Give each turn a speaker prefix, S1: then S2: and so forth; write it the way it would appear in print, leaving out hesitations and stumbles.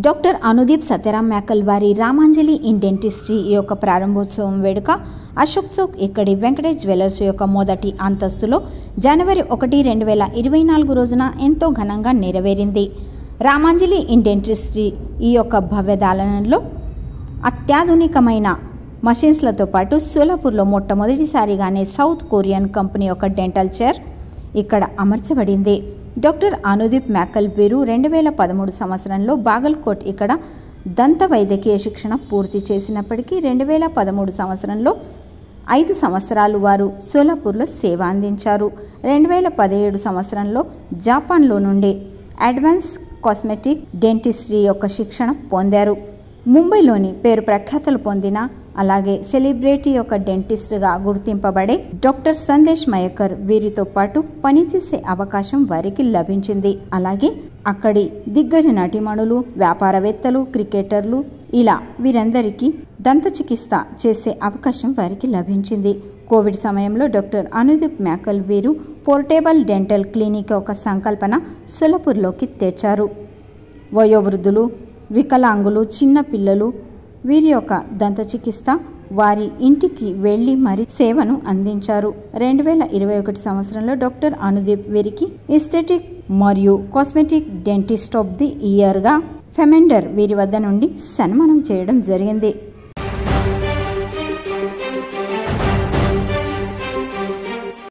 S1: Doctor Anudeep Satyaram మ్యాకల్ వారి Ramanjali in dentistry యొక్క ప్రారంభోత్సవం వేడుక అశోక్ చౌక్ ఇక్కడి వెంకటేష్ జ్యువెలర్స్ యొక్క మొదటి అంతస్తులో జనవరి 1, 2024 రోజున ఎంతో ఘనంగా నెరవేరింది. రామాంజలి ఇన్ డెంటిస్ట్రీ ఈ యొక్క భవ్యదాలనంలో అత్యాధునికమైన మషిన్స్లతో పాటు సోలాపూర్లో మొట్టమొదటిసారిగానే సౌత్ కొరియన్ కంపెనీ యొక్క డెంటల్ చైర్ ఇక్కడ అమర్చబడింది. డాక్టర్ అనుదీప్ మ్యాకల్ వీరు 2013 సంవత్సరంలో బాగల్కోట్ ఇక్కడ దంత వైద్యకీయ శిక్షణ పూర్తి చేసినప్పటికీ 2013 సంవత్సరంలో 5 సంవత్సరాలు వారు సోలాపూర్లో సేవ అందించారు. 2017 సంవత్సరంలో జపాన్లో నుండి అడ్వాన్స్ కాస్మెటిక్ డెంటిస్ట్రీ యొక్క శిక్షణ పొందారు. ముంబైలోని పేరు ప్రఖ్యాతలు పొందిన అలాగే సెలబ్రిటీ యొక్క డెంటిస్ట్గా గుర్తింపబడే డాక్టర్ సందేశ్ మయకర్ వీరితో పాటు పనిచేసే అవకాశం వారికి లభించింది. అలాగే అక్కడి దిగ్గజ నటీమణులు, వ్యాపారవేత్తలు, క్రికెటర్లు ఇలా వీరందరికీ దంత చికిత్స చేసే అవకాశం వారికి లభించింది. కోవిడ్ సమయంలో డాక్టర్ అనుదీప్ మ్యాకల్ వీరు పోర్టేబుల్ డెంటల్ క్లినిక్ యొక్క సంకల్పన సోలాపూర్లోకి తెచ్చారు. వయోవృద్ధులు, వికలాంగులు, చిన్న పిల్లలు వీరి యొక్క దంత చికిత్స వారి ఇంటికి వెళ్లి మరి సేవను అందించారు. 2021 సంవత్సరంలో డాక్టర్ అనుదీప్ వీరికి ఎస్థెటిక్ మరియు కాస్మెటిక్ డెంటిస్ట్ ఆఫ్ ది ఇయర్గా ఫెమెండర్ వీరి వద్ద నుండి సన్మానం చేయడం జరిగింది.